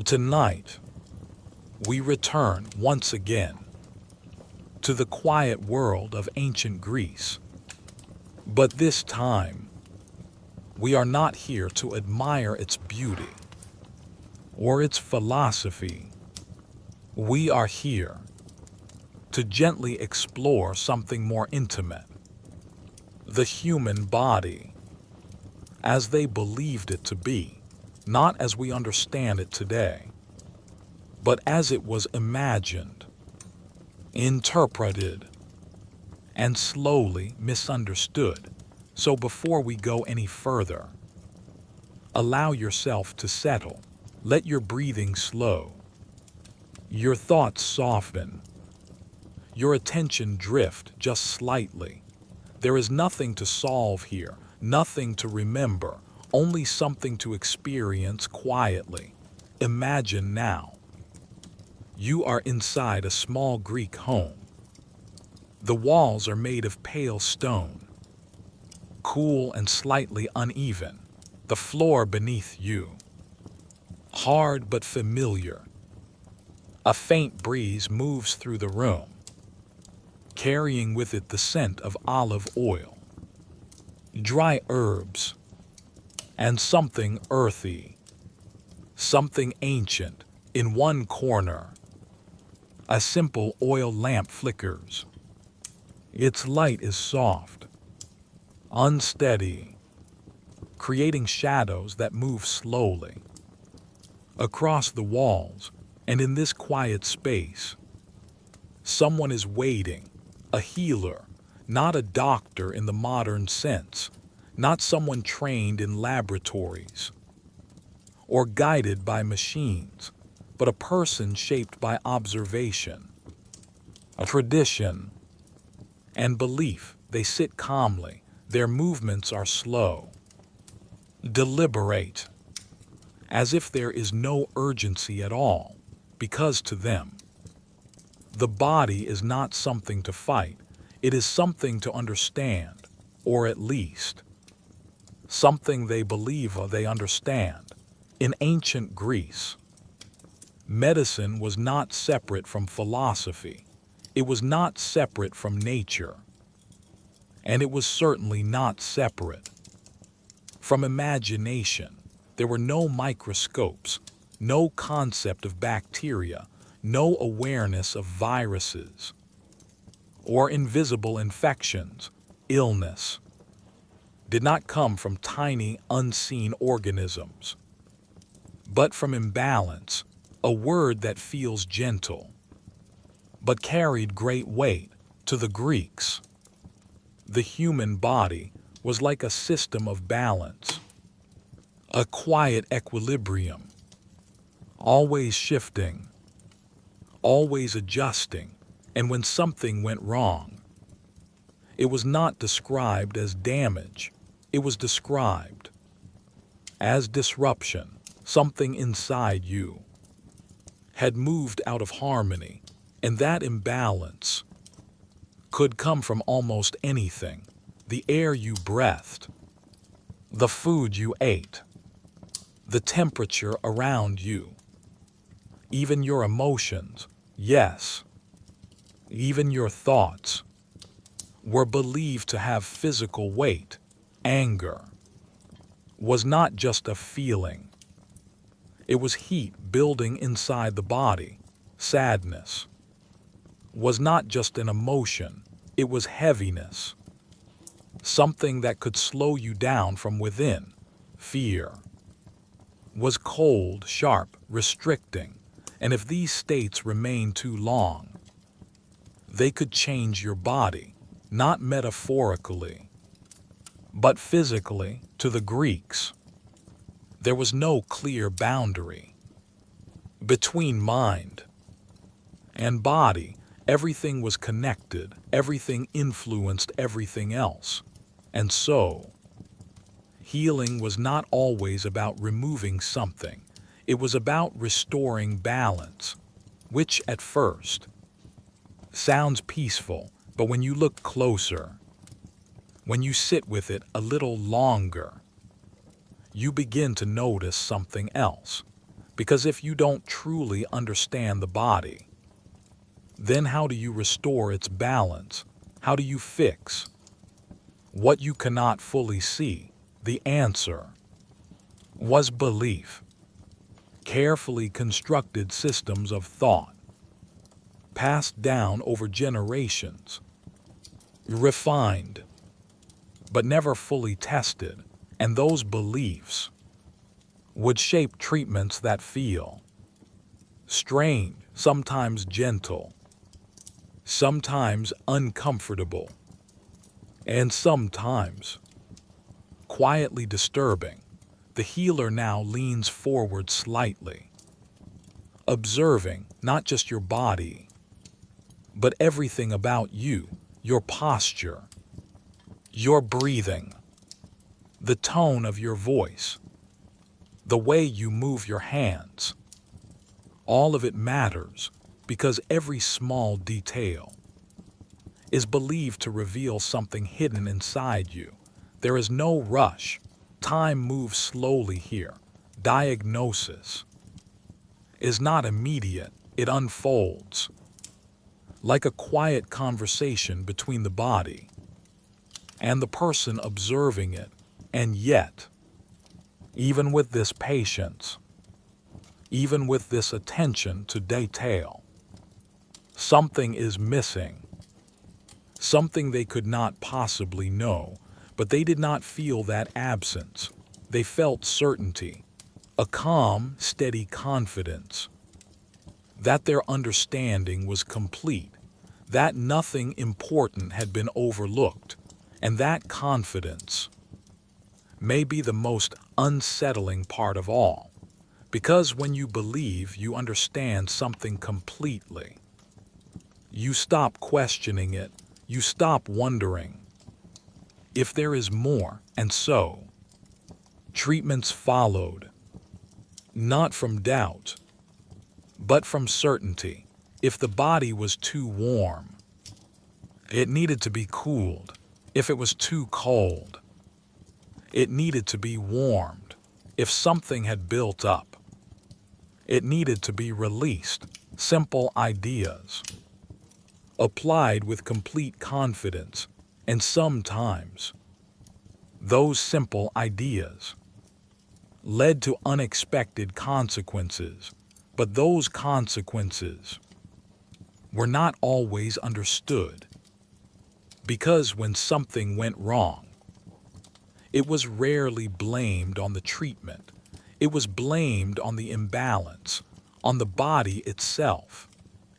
Tonight, we return once again to the quiet world of ancient Greece. But this time, we are not here to admire its beauty or its philosophy. We are here to gently explore something more intimate, the human body, as they believed it to be, not as we understand it today, but as it was imagined, interpreted, and slowly misunderstood. So before we go any further, allow yourself to settle. Let your breathing slow, your thoughts soften, your attention drift just slightly. There is nothing to solve here, nothing to remember, only something to experience quietly. Imagine now, you are inside a small Greek home. The walls are made of pale stone, cool and slightly uneven. The floor beneath you, hard but familiar. A faint breeze moves through the room, carrying with it the scent of olive oil, dry herbs, and something earthy, something ancient. In one corner, a simple oil lamp flickers. Its light is soft, unsteady, creating shadows that move slowly across the walls. And in this quiet space, someone is waiting, a healer, not a doctor in the modern sense, not someone trained in laboratories or guided by machines, but a person shaped by observation, a tradition, and belief. They sit calmly. Their movements are slow, deliberate, as if there is no urgency at all, because to them, the body is not something to fight. It is something to understand, or at least, something they believe or they understand. In ancient Greece, medicine was not separate from philosophy. It was not separate from nature. And it was certainly not separate from imagination. There were no microscopes, no concept of bacteria, no awareness of viruses or invisible infections. Illness did not come from tiny, unseen organisms, but from imbalance, a word that feels gentle, but carried great weight. To the Greeks, the human body was like a system of balance, a quiet equilibrium, always shifting, always adjusting. And when something went wrong, it was not described as damage. It was described as disruption. Something inside you had moved out of harmony, and that imbalance could come from almost anything. The air you breathed, the food you ate, the temperature around you, even your emotions, yes, even your thoughts, were believed to have physical weight. Anger was not just a feeling. It was heat building inside the body. Sadness was not just an emotion. It was heaviness, something that could slow you down from within. Fear was cold, sharp, restricting, and if these states remained too long, they could change your body, not metaphorically, but physically. To the Greeks, there was no clear boundary between mind and body. Everything was connected, everything influenced everything else. And so, healing was not always about removing something. It was about restoring balance, which at first sounds peaceful, but when you look closer, when you sit with it a little longer, you begin to notice something else. Because if you don't truly understand the body, then how do you restore its balance? How do you fix what you cannot fully see? The answer was belief. Carefully constructed systems of thought, passed down over generations, refined, but never fully tested, and those beliefs would shape treatments that feel strange, sometimes gentle, sometimes uncomfortable, and sometimes quietly disturbing. The healer now leans forward slightly, observing not just your body, but everything about you, your posture, your breathing, the tone of your voice, the way you move your hands. All of it matters because every small detail is believed to reveal something hidden inside you. There is no rush. Time moves slowly here. Diagnosis is not immediate. It unfolds like a quiet conversation between the body and the person observing it. And yet, even with this patience, even with this attention to detail, something is missing. Something they could not possibly know, but they did not feel that absence. They felt certainty, a calm, steady confidence that their understanding was complete, that nothing important had been overlooked, and that confidence may be the most unsettling part of all, because when you believe you understand something completely, you stop questioning it, you stop wondering if there is more, and so treatments followed, not from doubt, but from certainty. If the body was too warm, it needed to be cooled. If it was too cold, it needed to be warmed. If something had built up, it needed to be released. Simple ideas, applied with complete confidence, and sometimes those simple ideas led to unexpected consequences, but those consequences were not always understood, because when something went wrong, it was rarely blamed on the treatment. It was blamed on the imbalance, on the body itself.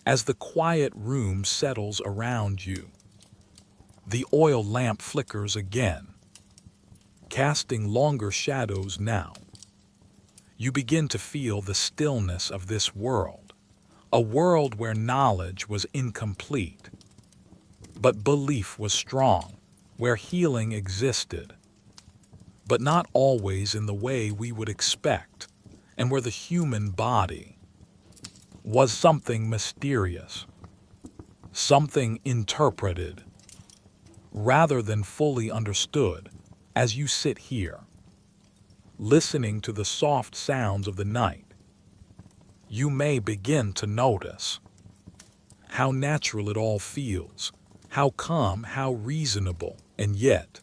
As the quiet room settles around you, the oil lamp flickers again, casting longer shadows now. You begin to feel the stillness of this world, a world where knowledge was incomplete, but belief was strong, where healing existed, but not always in the way we would expect, and where the human body was something mysterious, something interpreted, rather than fully understood. As you sit here, listening to the soft sounds of the night, you may begin to notice how natural it all feels, how calm, how reasonable, and yet,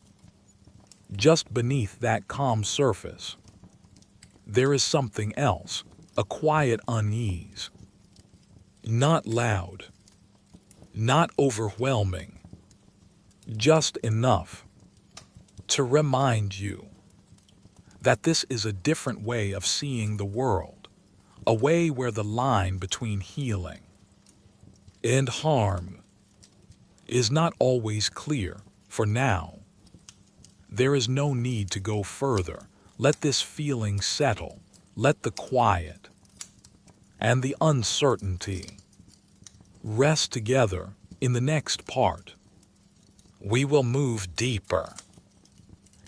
just beneath that calm surface, there is something else, a quiet unease. Not loud, not overwhelming, just enough to remind you that this is a different way of seeing the world, a way where the line between healing and harm is not always clear. For now, there is no need to go further. Let this feeling settle. Let the quiet and the uncertainty rest together. In the next part, we will move deeper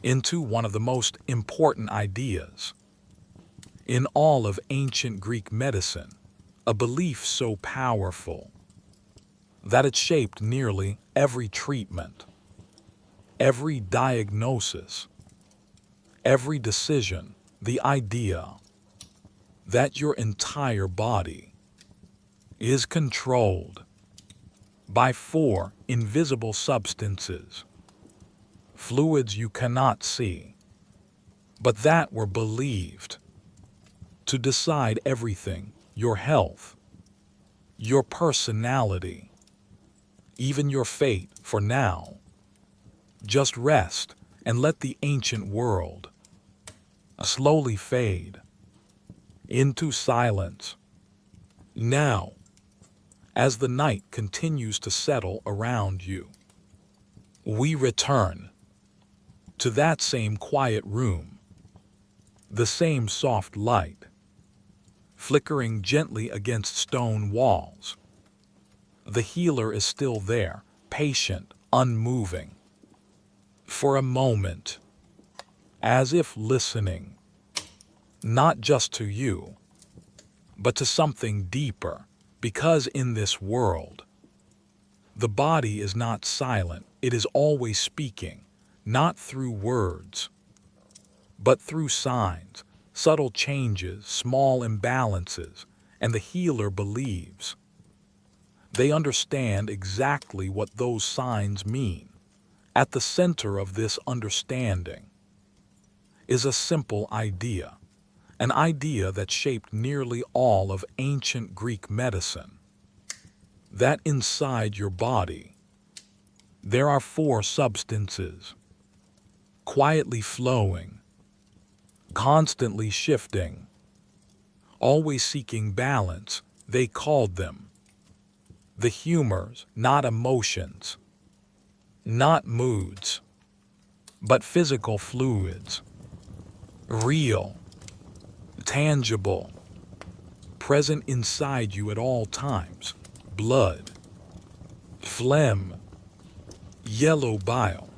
into one of the most important ideas in all of ancient Greek medicine, a belief so powerful that it shaped nearly every treatment, every diagnosis, every decision. The idea that your entire body is controlled by four invisible substances, fluids you cannot see, but that were believed to decide everything: your health, your personality, even your fate. For now, just rest and let the ancient world slowly fade into silence. Now, as the night continues to settle around you, we return to that same quiet room, the same soft light flickering gently against stone walls. The healer is still there, patient, unmoving. For a moment, as if listening, not just to you, but to something deeper, because in this world, the body is not silent, it is always speaking, not through words, but through signs, subtle changes, small imbalances, and the healer believes they understand exactly what those signs mean. At the center of this understanding is a simple idea, an idea that shaped nearly all of ancient Greek medicine, that inside your body there are four substances, quietly flowing, constantly shifting, always seeking balance. They called them the humors, not emotions, not moods, but physical fluids, real, tangible, present inside you at all times: blood, phlegm, yellow bile,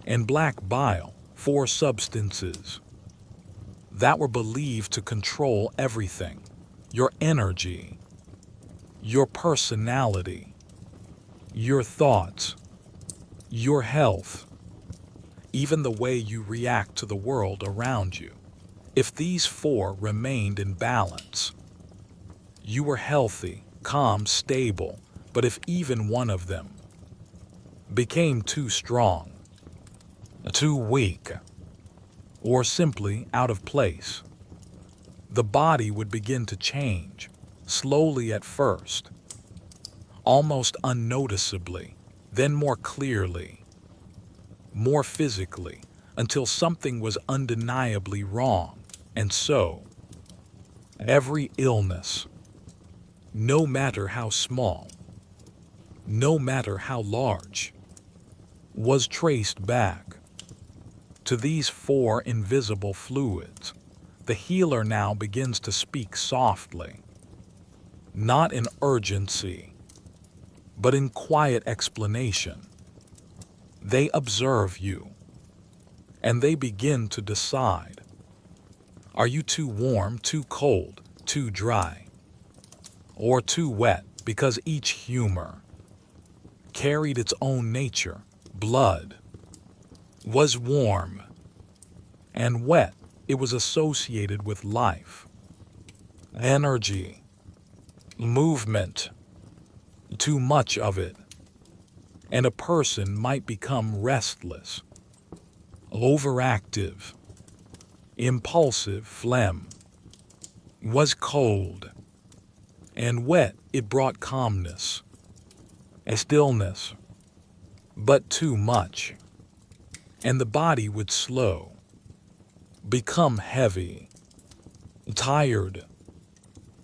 and black bile, four substances that were believed to control everything: your energy, your personality, your thoughts, your health, even the way you react to the world around you. If these four remained in balance, you were healthy, calm, stable. But if even one of them became too strong, too weak, or simply out of place, the body would begin to change, slowly at first, almost unnoticeably, then more clearly, more physically, until something was undeniably wrong. And so, every illness, no matter how small, no matter how large, was traced back to these four invisible fluids. The healer now begins to speak softly, not in urgency, but in quiet explanation. They observe you, and they begin to decide: are you too warm, too cold, too dry, or too wet? Because each humor carried its own nature. Blood was warm and wet. It was associated with life, energy, movement. Too much of it, and a person might become restless, overactive, impulsive. Phlegm was cold and wet. It brought calmness, a stillness. But too much, and the body would slow, become heavy, tired.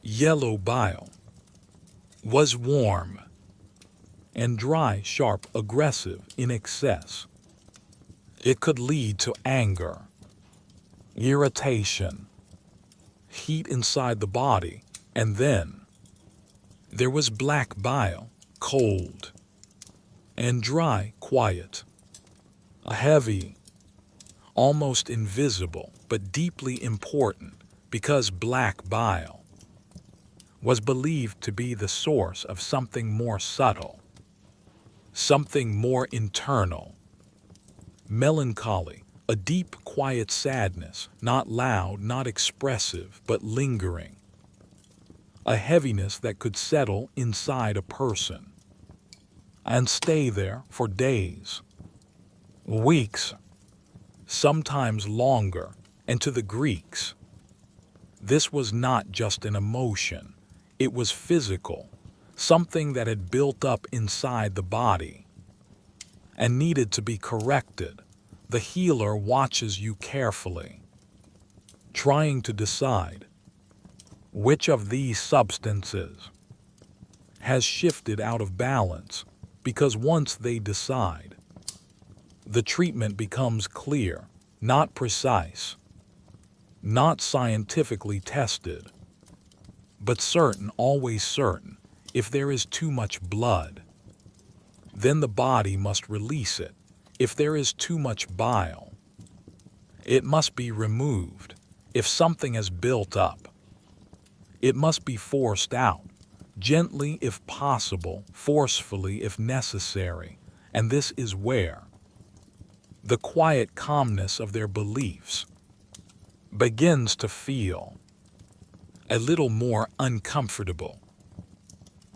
Yellow bile was warm and dry, sharp, aggressive in excess. It could lead to anger, irritation, heat inside the body. And then there was black bile, cold and dry, quiet, heavy, almost invisible, but deeply important, because black bile was believed to be the source of something more subtle, something more internal: melancholy, A deep, quiet sadness, not loud, not expressive, but lingering. A heaviness that could settle inside a person and stay there for days, weeks, sometimes longer. And to the Greeks, this was not just an emotion, it was physical, something that had built up inside the body and needed to be corrected. The healer watches you carefully, trying to decide which of these substances has shifted out of balance, because once they decide, the treatment becomes clear, not precise, not scientifically tested, but certain, always certain. If there is too much blood, then the body must release it. If there is too much bile, it must be removed. If something has built up, it must be forced out, gently if possible, forcefully if necessary. And this is where the quiet calmness of their beliefs begins to feel a little more uncomfortable,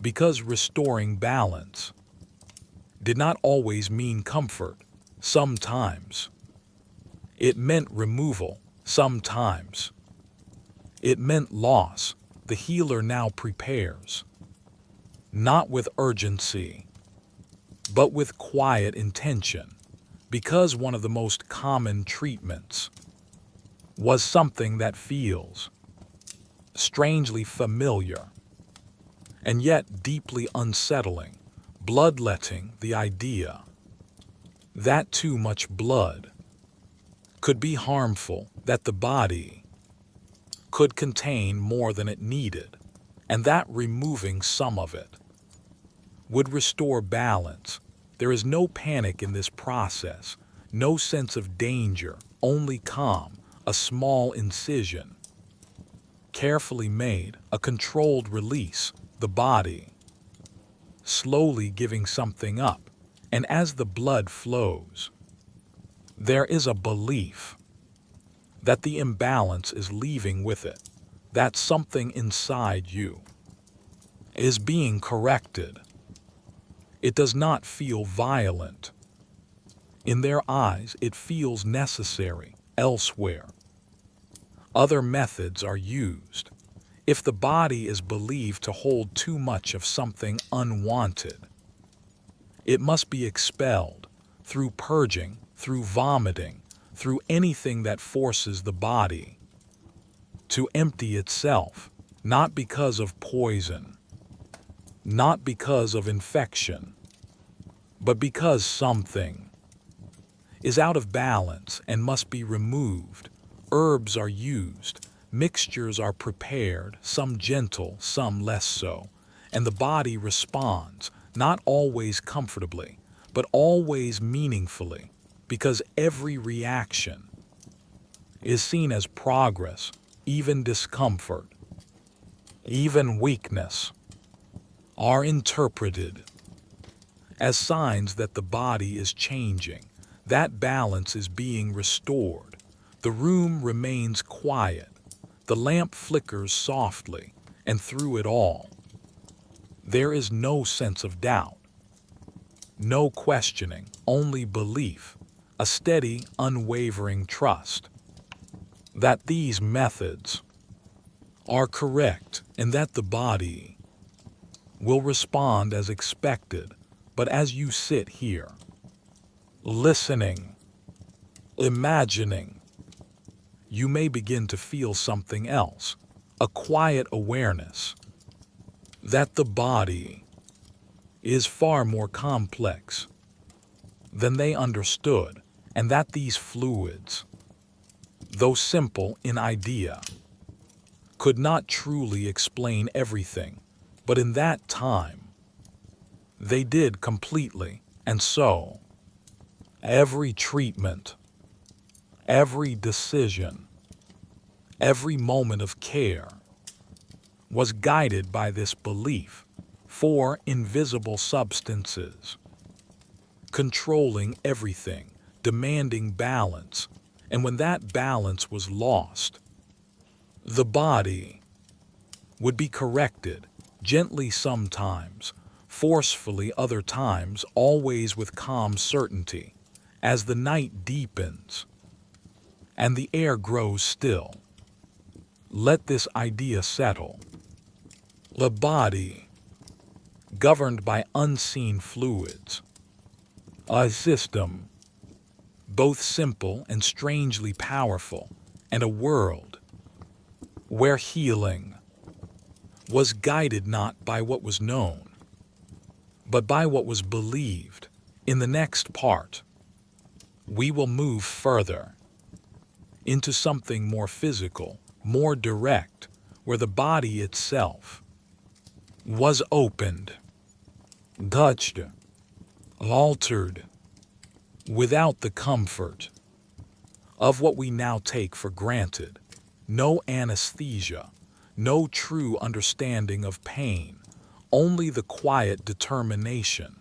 because restoring balance did not always mean comfort. Sometimes it meant removal. Sometimes it meant loss. The healer now prepares, not with urgency, but with quiet intention, because one of the most common treatments was something that feels strangely familiar and yet deeply unsettling: bloodletting. The idea that too much blood could be harmful, that the body could contain more than it needed, and that removing some of it would restore balance. There is no panic in this process, no sense of danger, only calm. A small incision, carefully made, a controlled release, the body slowly giving something up. And as the blood flows, there is a belief that the imbalance is leaving with it, that something inside you is being corrected. It does not feel violent. In their eyes, it feels necessary. Elsewhere, other methods are used. If the body is believed to hold too much of something unwanted, it must be expelled through purging, through vomiting, through anything that forces the body to empty itself, not because of poison, not because of infection, but because something is out of balance and must be removed. Herbs are used, mixtures are prepared, some gentle, some less so, and the body responds, not always comfortably, but always meaningfully, because every reaction is seen as progress. Even discomfort, even weakness, are interpreted as signs that the body is changing, that balance is being restored. The room remains quiet. The lamp flickers softly, and through it all, there is no sense of doubt, no questioning, only belief, a steady, unwavering trust that these methods are correct and that the body will respond as expected. But as you sit here, listening, imagining, you may begin to feel something else, a quiet awareness that the body is far more complex than they understood, and that these fluids, though simple in idea, could not truly explain everything, but in that time, they did completely. And so, every treatment, every decision, every moment of care was guided by this belief. Four invisible substances, controlling everything, demanding balance, And when that balance was lost, the body would be corrected, gently sometimes, forcefully other times, always with calm certainty, as the night deepens and the air grows still. Let this idea settle. The body, governed by unseen fluids, a system both simple and strangely powerful, and a world where healing was guided not by what was known, but by what was believed. In the next part, we will move further into something more physical, more direct, where the body itself was opened, touched, altered, without the comfort of what we now take for granted. No anesthesia, no true understanding of pain, only the quiet determination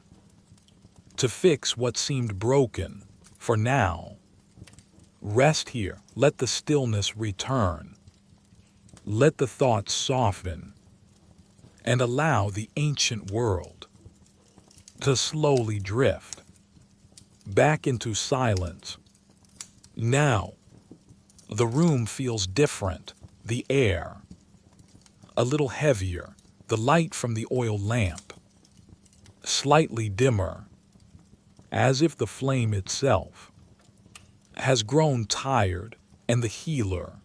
to fix what seemed broken. For now, rest here, let the stillness return, let the thoughts soften, and allow the ancient world to slowly drift back into silence. Now, the room feels different, the air a little heavier, the light from the oil lamp slightly dimmer, as if the flame itself has grown tired, and the healer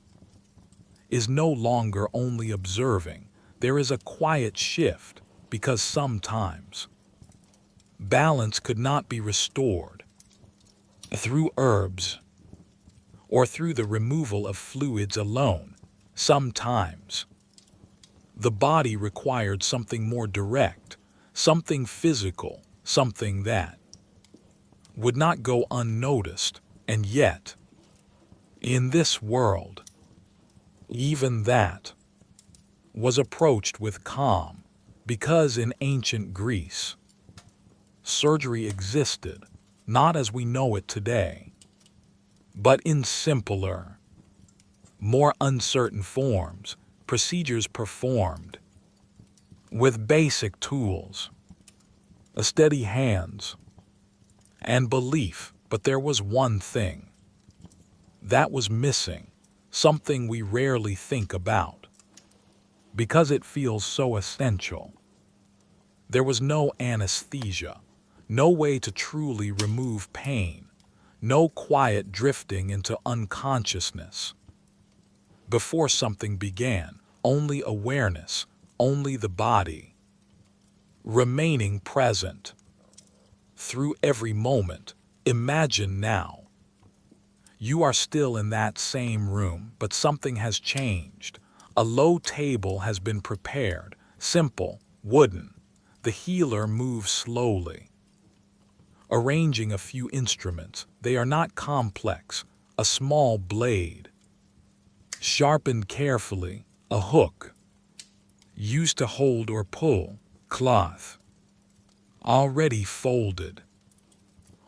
is no longer only observing. There is a quiet shift, because sometimes balance could not be restored through herbs or through the removal of fluids alone. Sometimes the body required something more direct, something physical, something that would not go unnoticed. And yet, in this world, even that was approached with calm, because in ancient Greece, surgery existed, not as we know it today, but in simpler, more uncertain forms, procedures performed with basic tools, a steady hands, and belief. But there was one thing that was missing, something we rarely think about, because it feels so essential. There was no anesthesia, no way to truly remove pain, no quiet drifting into unconsciousness. Before something began, only awareness, only the body remaining present through every moment. Imagine now, you are still in that same room, but something has changed. A low table has been prepared, simple, wooden. The healer moves slowly, arranging a few instruments. They are not complex. A small blade, sharpened carefully, a hook, used to hold or pull, cloth, already folded,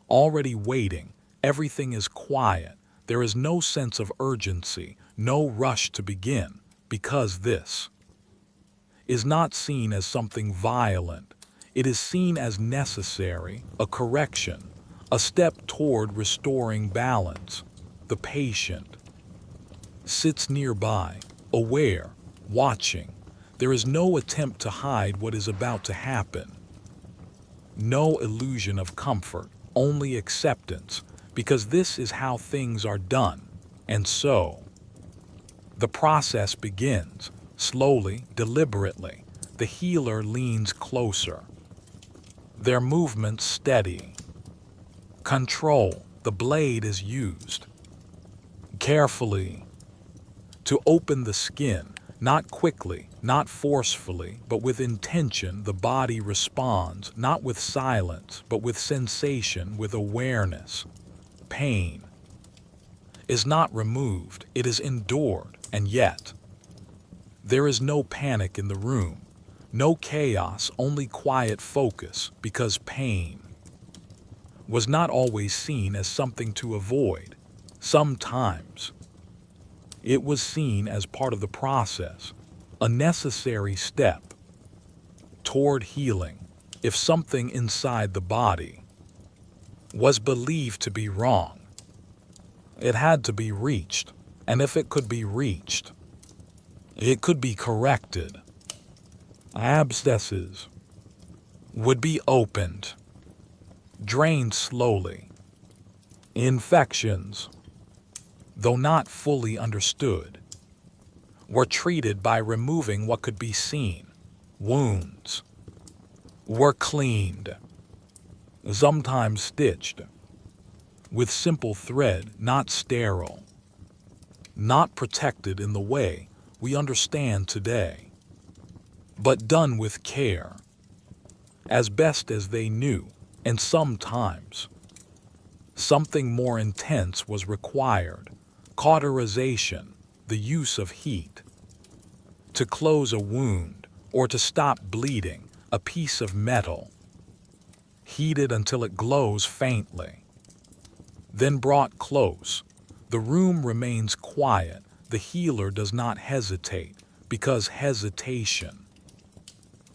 already waiting. Everything is quiet. There is no sense of urgency, no rush to begin, because this is not seen as something violent. It is seen as necessary, a correction, a step toward restoring balance. The patient sits nearby, aware, watching. There is no attempt to hide what is about to happen. No illusion of comfort, only acceptance, because this is how things are done. And so, the process begins, slowly, deliberately. The healer leans closer, their movements steady. Control, the blade is used carefully to open the skin, not quickly, not forcefully, but with intention. The body responds, not with silence, but with sensation, with awareness. Pain is not removed, it is endured, and yet there is no panic in the room, no chaos, only quiet focus, because pain was not always seen as something to avoid, Sometimes it was seen as part of the process, a necessary step toward healing. If something inside the body was believed to be wrong, it had to be reached, and if it could be reached, it could be corrected. Abscesses would be opened, drained slowly. Infections, though not fully understood, were treated by removing what could be seen. Wounds were cleaned, sometimes stitched, with simple thread, not sterile, not protected in the way we understand today, but done with care, as best as they knew, and sometimes something more intense was required. Cauterization, the use of heat to close a wound or to stop bleeding. A piece of metal heated until it glows faintly, then brought close. The room remains quiet. The healer does not hesitate, because hesitation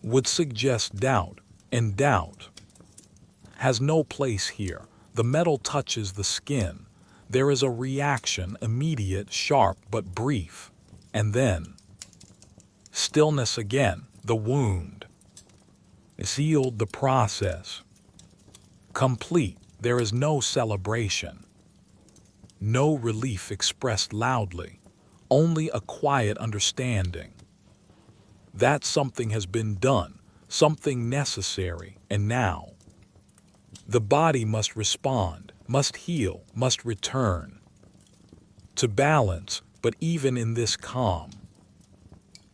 would suggest doubt, and doubt has no place here. The metal touches the skin. There is a reaction, immediate, sharp, but brief, and then stillness again. The wound sealed, the process complete. There is no celebration, no relief expressed loudly, only a quiet understanding that something has been done, something necessary, and now the body must respond, must heal, must return to balance. But even in this calm,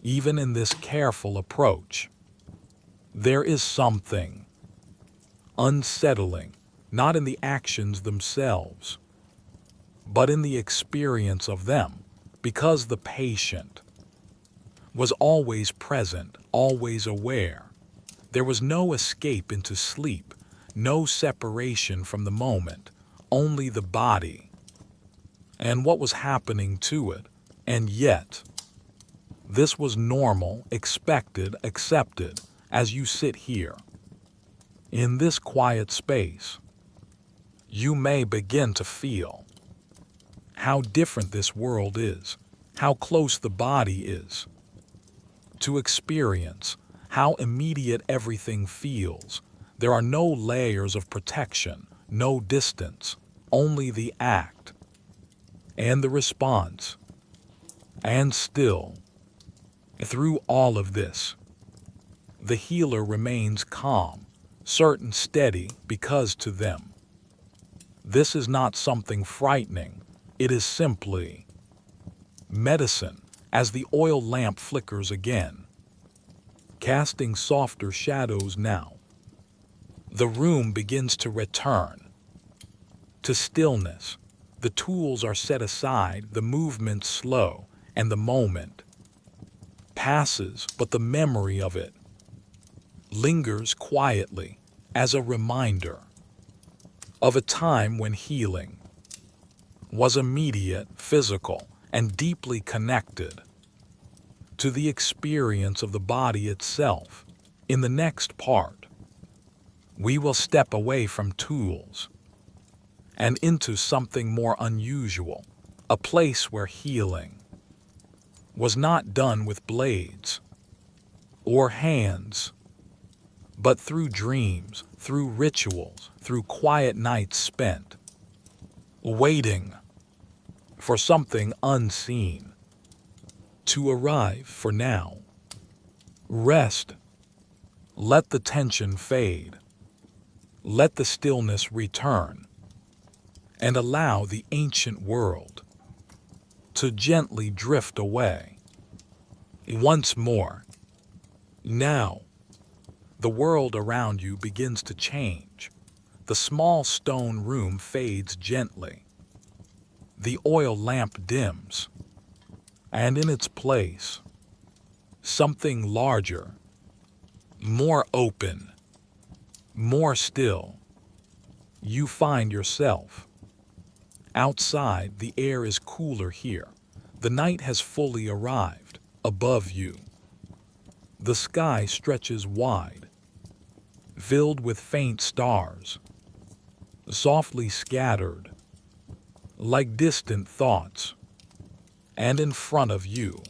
even in this careful approach, there is something unsettling, not in the actions themselves, but in the experience of them, because the patient was always present, always aware. There was no escape into sleep, no separation from the moment, only the body and what was happening to it. And yet, this was normal, expected, accepted. As you sit here, in this quiet space, you may begin to feel how different this world is, how close the body is to experience, how immediate everything feels. There are no layers of protection, no distance, only the act and the response. And still, through all of this, the healer remains calm, certain, steady, because to them, this is not something frightening. It is simply medicine. As the oil lamp flickers again, casting softer shadows now, the room begins to return to stillness. The tools are set aside, the movement slow, and the moment passes, but the memory of it lingers quietly as a reminder of a time when healing was immediate, physical, and deeply connected to the experience of the body itself. In the next part, we will step away from tools and into something more unusual, a place where healing was not done with blades or hands, but through dreams, through rituals, through quiet nights spent waiting for something unseen to arrive. For now, rest. Let the tension fade. Let the stillness return, and allow the ancient world to gently drift away. Once more, now, the world around you begins to change. The small stone room fades gently. The oil lamp dims, and in its place, something larger, more open, more still. You find yourself Outside, the air is cooler here. The night has fully arrived. Above you, the sky stretches wide, filled with faint stars, softly scattered, like distant thoughts. And in front of you,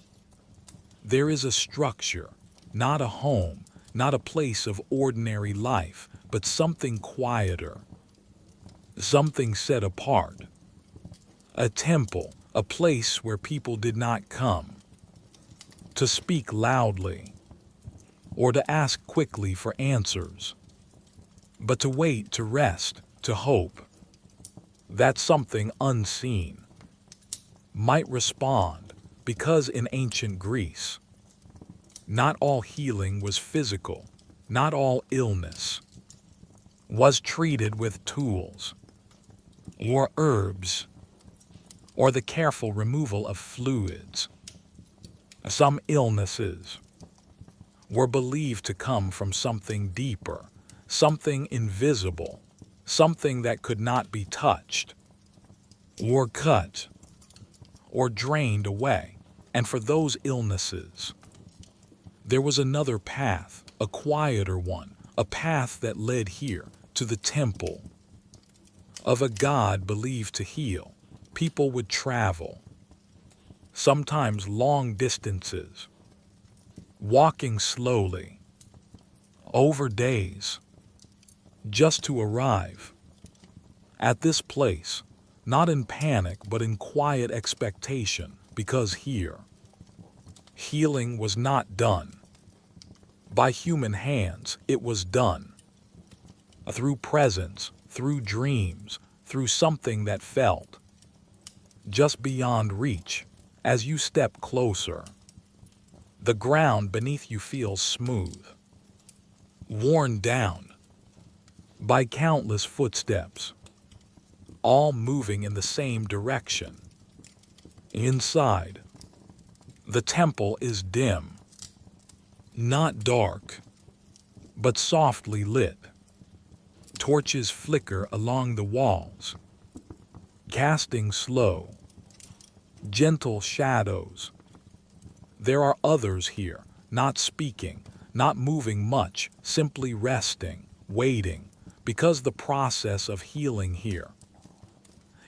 there is a structure, not a home, not a place of ordinary life, but something quieter, something set apart. A temple, a place where people did not come to speak loudly or to ask quickly for answers, but to wait, to rest, to hope that something unseen might respond, because in ancient Greece, not all healing was physical, not all illness was treated with tools or herbs or the careful removal of fluids. Some illnesses were believed to come from something deeper, something invisible, something that could not be touched or cut or drained away. And for those illnesses, there was another path, a quieter one, a path that led here to the temple of a god believed to heal. People would travel, sometimes long distances, walking slowly, over days, just to arrive at this place, not in panic but in quiet expectation, because here, healing was not done by human hands. It was done through presence, through dreams, through something that felt just beyond reach. As you step closer, the ground beneath you feels smooth, worn down by countless footsteps, all moving in the same direction. Inside, the temple is dim, not dark, but softly lit. Torches flicker along the walls, casting slow, gentle shadows. There are others here, not speaking, not moving much, simply resting, waiting, because the process of healing here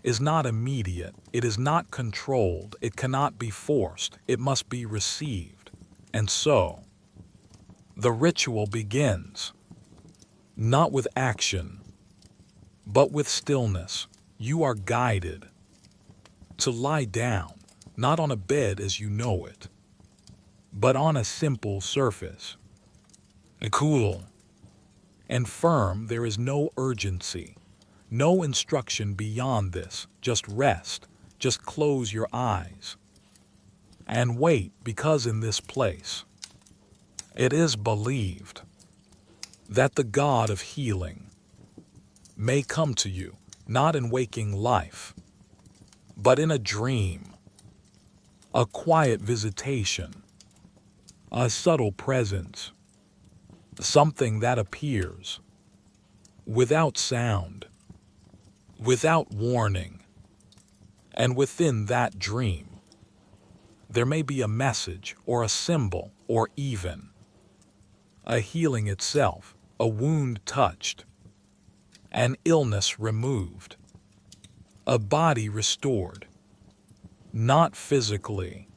is not immediate, it is not controlled, it cannot be forced, it must be received. And so, the ritual begins, not with action, but with stillness. You are guided to lie down, not on a bed as you know it, but on a simple surface. Cool and firm, there is no urgency, no instruction beyond this. Just rest, just close your eyes, and wait, because in this place, it is believed that the God of healing may come to you, not in waking life, but in a dream, a quiet visitation, a subtle presence, something that appears without sound, without warning. And within that dream, there may be a message or a symbol or even a healing itself, a wound touched, an illness removed, a body restored, not physically,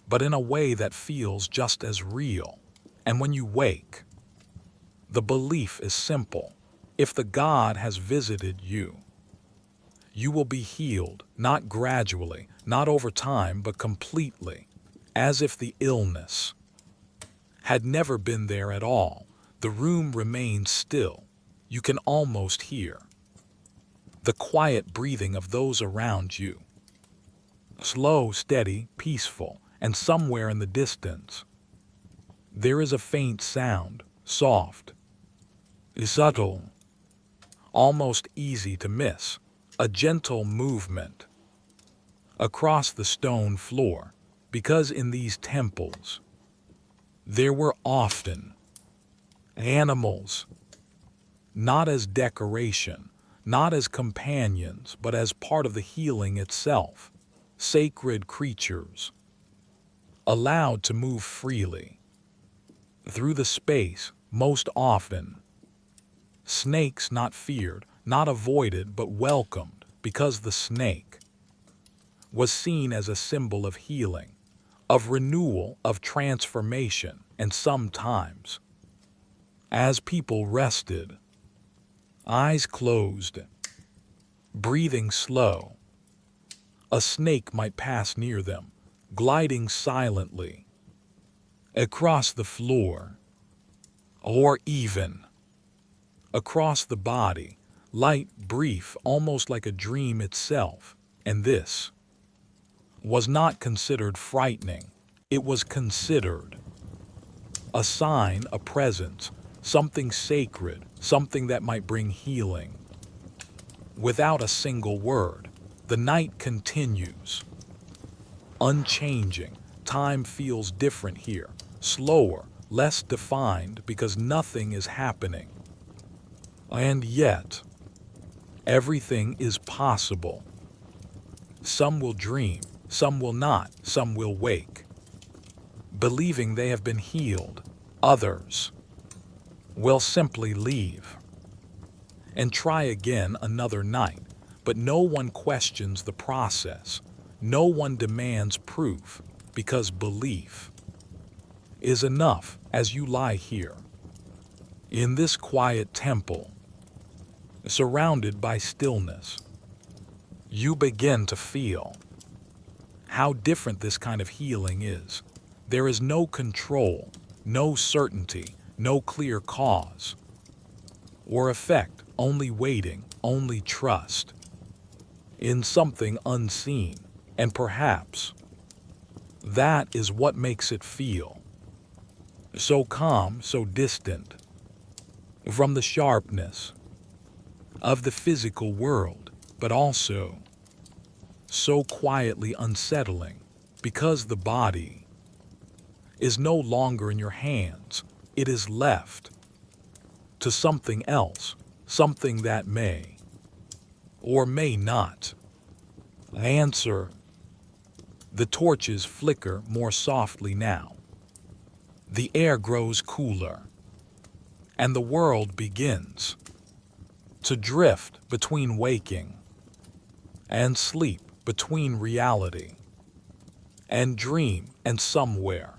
but in a way that feels just as real. And when you wake, the belief is simple. If the God has visited you, you will be healed, not gradually, not over time, but completely, as if the illness had never been there at all. The room remains still. You can almost hear the quiet breathing of those around you. Slow, steady, peaceful, and somewhere in the distance, there is a faint sound, soft, subtle, almost easy to miss, a gentle movement across the stone floor, because in these temples, there were often animals, not as decoration, not as companions, but as part of the healing itself, sacred creatures, allowed to move freely through the space, most often. Snakes not feared, not avoided, but welcomed, because the snake was seen as a symbol of healing, of renewal, of transformation, and sometimes, as people rested, eyes closed, breathing slow, a snake might pass near them, gliding silently across the floor, or even across the body, light, brief, almost like a dream itself. And this was not considered frightening. It was considered a sign, a presence, something sacred, something that might bring healing. Without a single word, the night continues, unchanging. Time feels different here, slower, less defined, because nothing is happening. And yet, everything is possible. Some will dream, some will not, some will wake, believing they have been healed. Others will simply leave and try again another night. But no one questions the process. No one demands proof, because belief is enough. As you lie here, in this quiet temple, surrounded by stillness, you begin to feel how different this kind of healing is. There is no control, no certainty, no clear cause or effect, only waiting, only trust in something unseen. And perhaps that is what makes it feel so calm, so distant from the sharpness of the physical world, but also so quietly unsettling, because the body is no longer in your hands. It is left to something else, something that may or may not answer. The torches flicker more softly now. The air grows cooler, and the world begins to drift between waking and sleep, between reality and dream. And somewhere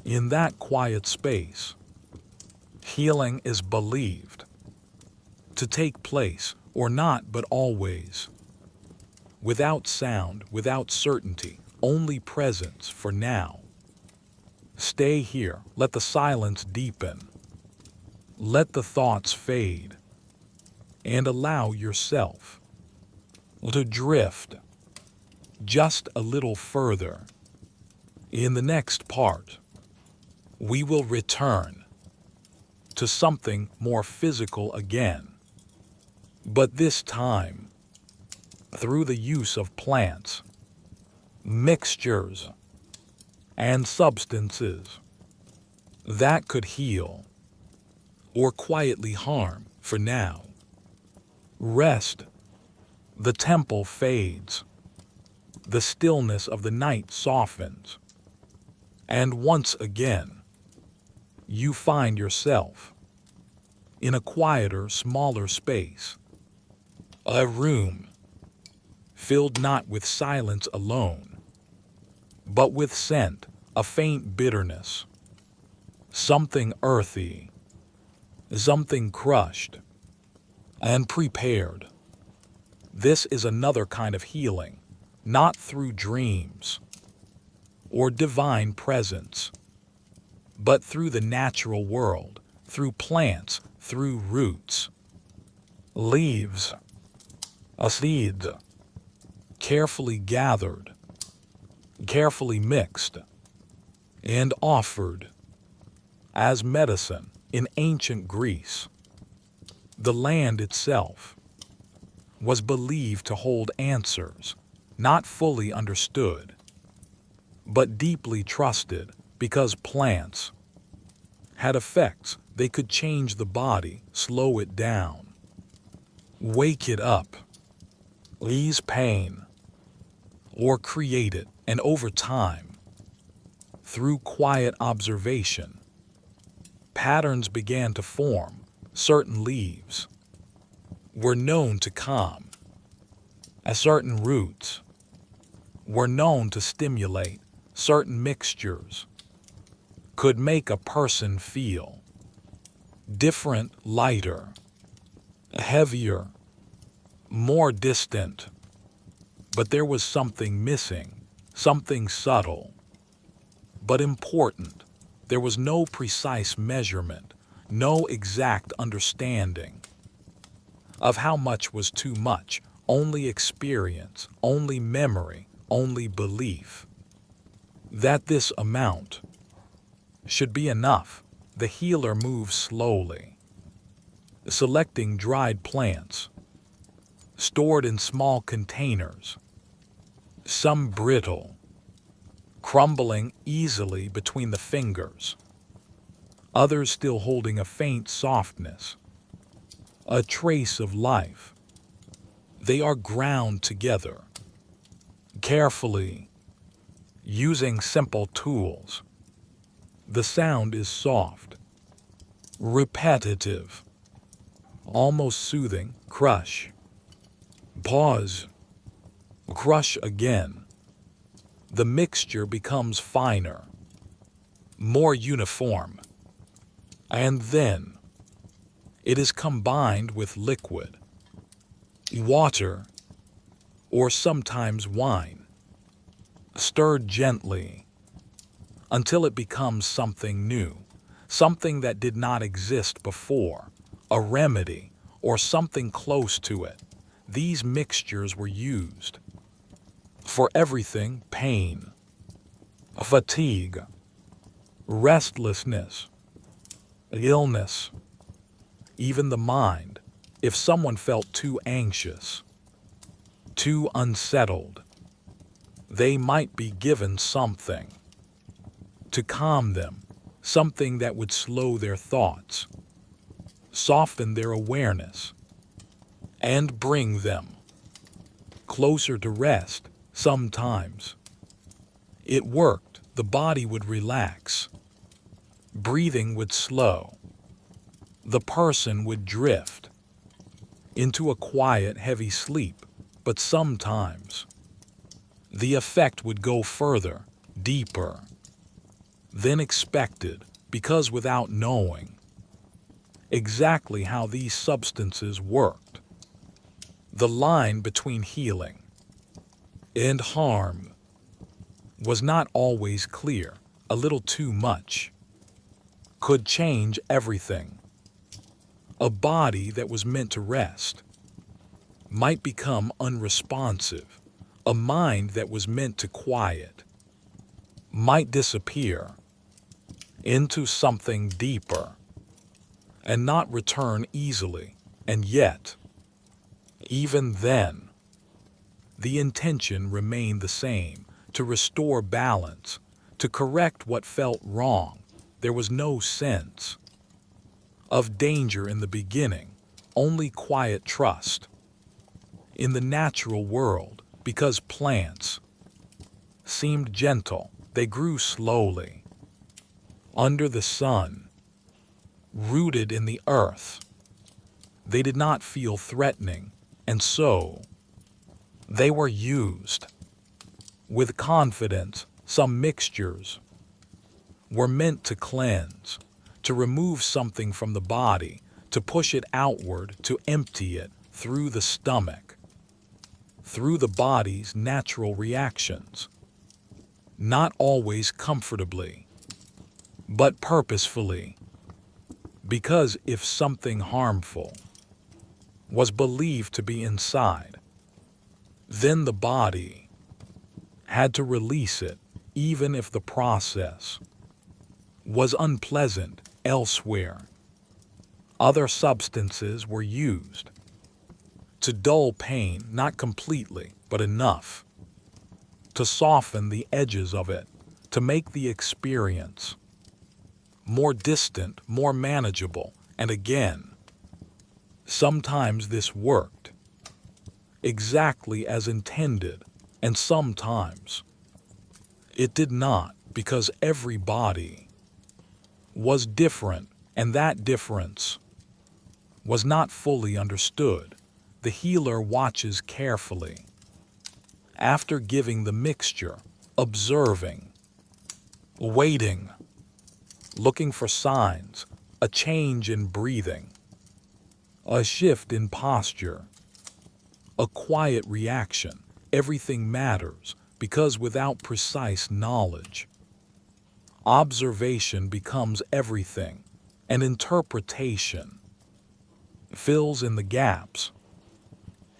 in that quiet space, healing is believed to take place, or not, but always. Without sound, without certainty, only presence for now. Stay here, let the silence deepen, let the thoughts fade, and allow yourself to drift just a little further. In the next part, we will return to something more physical again, but this time through the use of plants, mixtures, and substances that could heal or quietly harm. For now, rest. The temple fades, the stillness of the night softens, and once again, you find yourself in a quieter, smaller space, a room filled not with silence alone, but with scent, a faint bitterness, something earthy, something crushed and prepared. This is another kind of healing, not through dreams or divine presence, but through the natural world, through plants, through roots, leaves, a seed, carefully gathered, carefully mixed, and offered as medicine. In ancient Greece, the land itself was believed to hold answers, not fully understood, but deeply trusted, because plants had effects. They could change the body, slow it down, wake it up, ease pain, or create it. And over time, through quiet observation, patterns began to form. Certain leaves were known to calm, as certain roots were known to stimulate. Certain mixtures could make a person feel different, lighter, heavier, more distant. But there was something missing, something subtle, but important. There was no precise measurement, no exact understanding of how much was too much, only experience, only memory, only belief that this amount should be enough. The healer moves slowly, selecting dried plants, stored in small containers, some brittle, crumbling easily between the fingers, others still holding a faint softness, a trace of life. They are ground together, carefully, using simple tools. The sound is soft, repetitive, almost soothing. Crush, pause, crush again. The mixture becomes finer, more uniform, and then it is combined with liquid, water, or sometimes wine, stirred gently until it becomes something new, something that did not exist before, a remedy or something close to it. These mixtures were used for everything: pain, fatigue, restlessness, illness, even the mind. If someone felt too anxious, too unsettled, they might be given something to calm them, something that would slow their thoughts, soften their awareness, and bring them closer to rest. Sometimes it worked. The body would relax, breathing would slow, the person would drift into a quiet, heavy sleep. But sometimes the effect would go further, deeper than expected, because without knowing exactly how these substances worked, the line between healing and harm was not always clear. A little too much could change everything. A body that was meant to rest might become unresponsive. A mind that was meant to quiet might disappear into something deeper and not return easily. And yet, even then, the intention remained the same: to restore balance, to correct what felt wrong. There was no sense of danger in the beginning, only quiet trust in the natural world. Because plants seemed gentle, they grew slowly under the sun, rooted in the earth. They did not feel threatening, and so they were used with confidence. Some mixtures were meant to cleanse, to remove something from the body, to push it outward, to empty it through the stomach, through the body's natural reactions. Not always comfortably, but purposefully. Because if something harmful was believed to be inside, then the body had to release it, even if the process was unpleasant. Elsewhere, other substances were used to dull pain, not completely, but enough to soften the edges of it, to make the experience more distant, more manageable. And again, sometimes this worked. exactly as intended, and sometimes it did not, because every body was different, and that difference was not fully understood. The healer watches carefully. After giving the mixture, observing, waiting, looking for signs, a change in breathing, a shift in posture, a quiet reaction. Everything matters, because without precise knowledge, observation becomes everything, and interpretation fills in the gaps.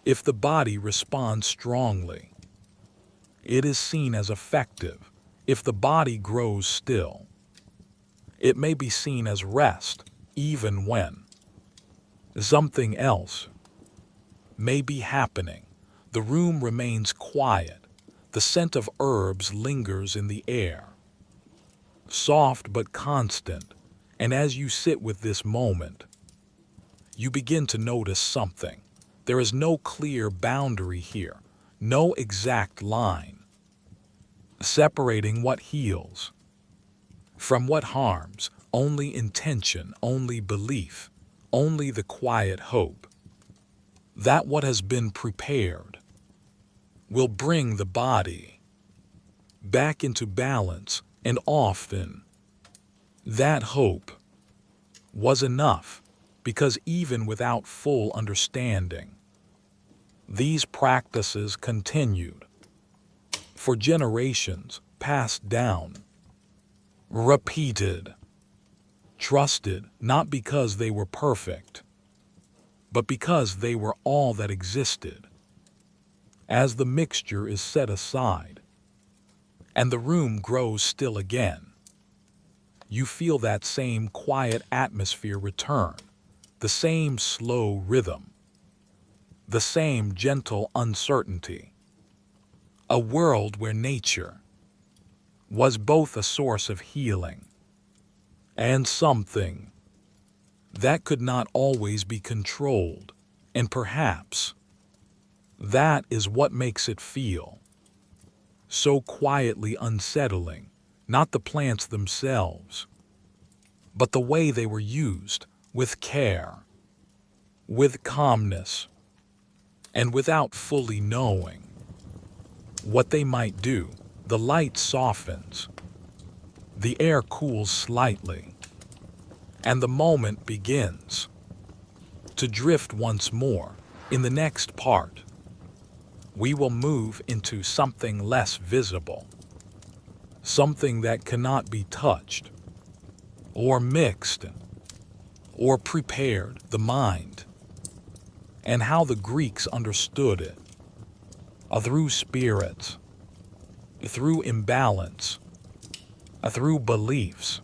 If the body responds strongly, it is seen as effective. If the body grows still, it may be seen as rest, even when something else may be happening. The room remains quiet. The scent of herbs lingers in the air, soft but constant. And as you sit with this moment, you begin to notice something. There is no clear boundary here, no exact line separating what heals from what harms, only intention, only belief, only the quiet hope that what has been prepared will bring the body back into balance, and often that hope was enough, because even without full understanding, these practices continued for generations, passed down, repeated, trusted, not because they were perfect, but because they were all that existed. As the mixture is set aside, and the room grows still again, you feel that same quiet atmosphere return, the same slow rhythm, the same gentle uncertainty. A world where nature was both a source of healing and something that could not always be controlled, and perhaps that is what makes it feel so quietly unsettling, not the plants themselves, but the way they were used, with care, with calmness, and without fully knowing what they might do. The light softens, the air cools slightly, and the moment begins to drift once more. In the next part, we will move into something less visible, something that cannot be touched, or mixed, or prepared, the mind, and how the Greeks understood it, through spirits, through imbalance, through beliefs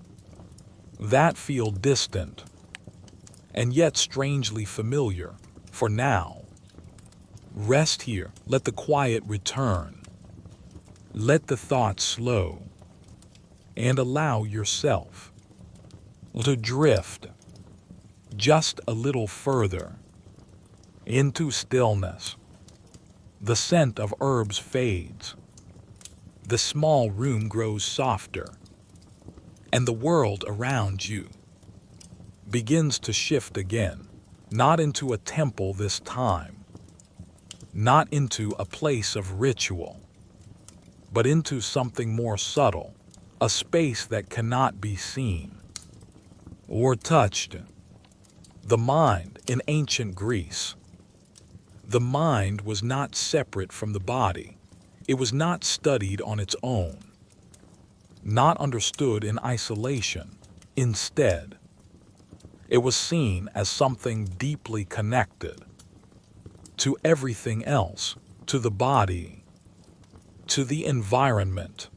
that feel distant and yet strangely familiar. For now, rest here, let the quiet return, let the thoughts slow, and allow yourself to drift just a little further into stillness. The scent of herbs fades, the small room grows softer, and the world around you begins to shift again, not into a temple this time, not into a place of ritual, but into something more subtle, a space that cannot be seen or touched. The mind. In ancient Greece, the mind was not separate from the body. It was not studied on its own, not understood in isolation. Instead, it was seen as something deeply connected to everything else, to the body, to the environment,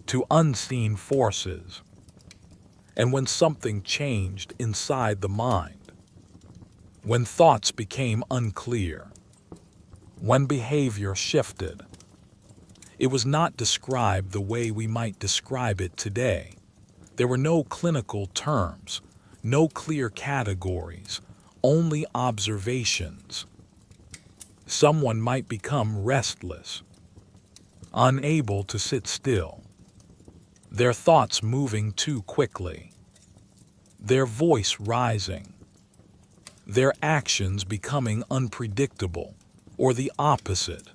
to unseen forces. And when something changed inside the mind, when thoughts became unclear, when behavior shifted, it was not described the way we might describe it today. There were no clinical terms, no clear categories, only observations. Someone might become restless, unable to sit still, their thoughts moving too quickly, their voice rising, their actions becoming unpredictable, or the opposite,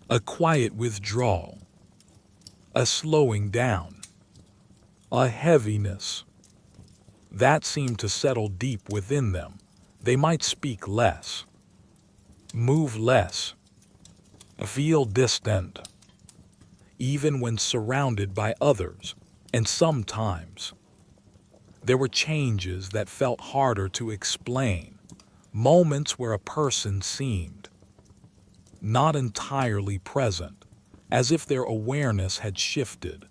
a quiet withdrawal, a slowing down, a heaviness that seemed to settle deep within them. They might speak less, move less, feel distant, even when surrounded by others, and sometimes there were changes that felt harder to explain, moments where a person seemed not entirely present, as if their awareness had shifted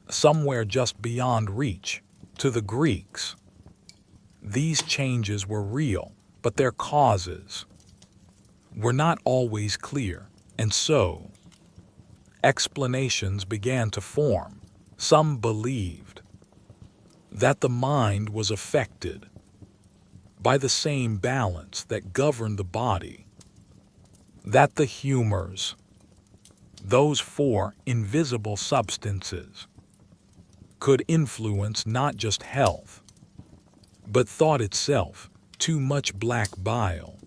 somewhere just beyond reach. To the Greeks, these changes were real, but their causes were not always clear, and so explanations began to form. Some believed that the mind was affected by the same balance that governed the body, that the humors, those four invisible substances, could influence not just health, but thought itself. Too much black bile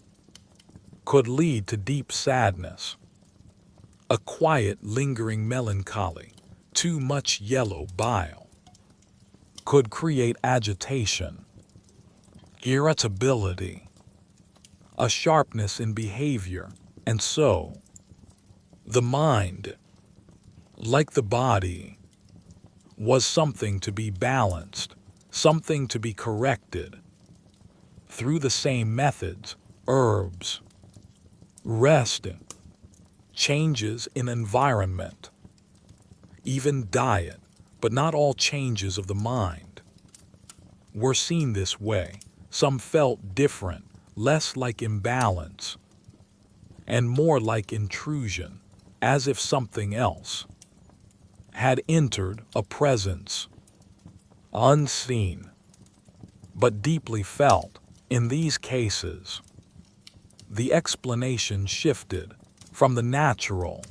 could lead to deep sadness, a quiet, lingering melancholy. Too much yellow bile could create agitation, irritability, a sharpness in behavior, and so the mind, like the body, was something to be balanced, something to be corrected through the same methods: herbs, rest, changes in environment, even diet. But not all changes of the mind were seen this way. Some felt different, less like imbalance and more like intrusion, as if something else had entered, a presence unseen but deeply felt. In these cases, the explanation shifted from the natural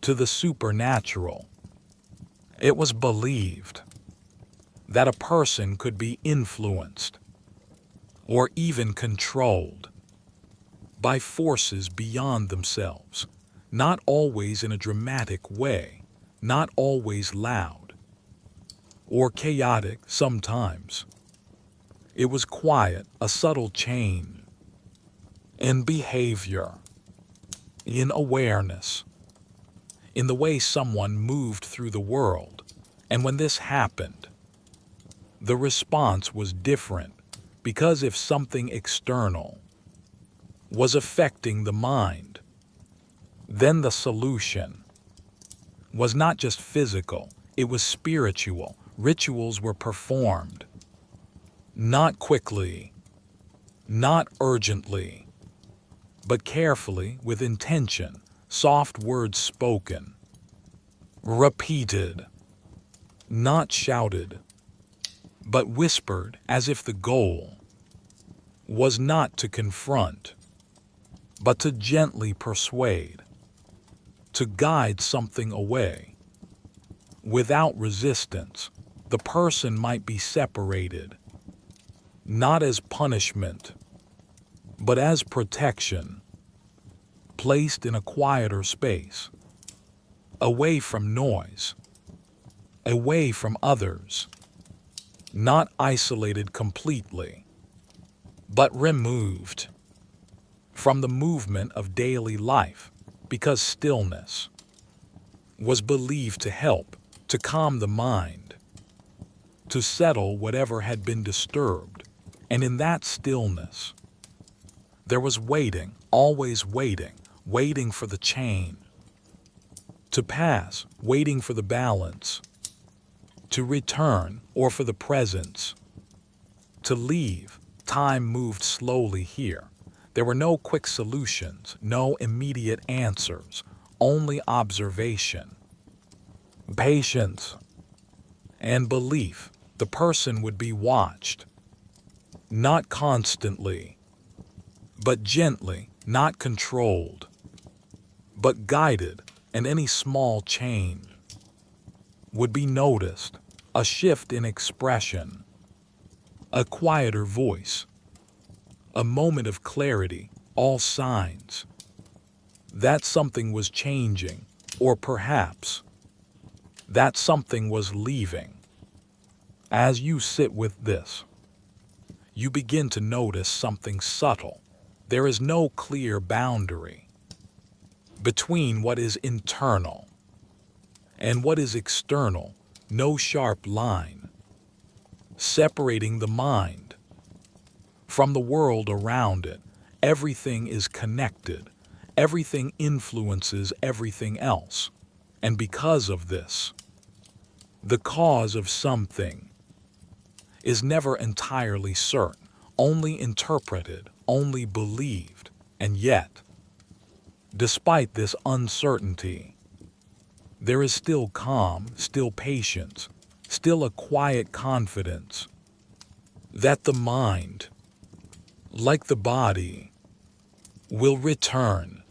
to the supernatural. It was believed that a person could be influenced or even controlled by forces beyond themselves, not always in a dramatic way, not always loud or chaotic. Sometimes it was quiet, a subtle change in behavior, in awareness, in the way someone moved through the world. And when this happened, the response was different, because if something external was affecting the mind, then the solution was not just physical, it was spiritual. Rituals were performed, not quickly, not urgently, but carefully, with intention. Soft words spoken, repeated, not shouted, but whispered, as if the goal was not to confront, but to gently persuade, to guide something away. Without resistance, the person might be separated, not as punishment, but as protection, placed in a quieter space, away from noise, away from others, not isolated completely, but removed from the movement of daily life, because stillness was believed to help, to calm the mind, to settle whatever had been disturbed. And in that stillness, there was waiting, always waiting, waiting for the change to pass, waiting for the balance to return, or for the presence to leave. Time moved slowly here. There were no quick solutions, no immediate answers, only observation, patience, and belief. The person would be watched, not constantly, but gently, not controlled, but guided, and any small change would be noticed, a shift in expression, a quieter voice, a moment of clarity, all signs that something was changing, or perhaps that something was leaving. As you sit with this, you begin to notice something subtle. There is no clear boundary between what is internal and what is external, no sharp line separating the mind from the world around it. Everything is connected. Everything influences everything else. And because of this, the cause of something is never entirely certain, only interpreted, only believed. And yet, despite this uncertainty, there is still calm, still patience, still a quiet confidence that the mind, like the body, will return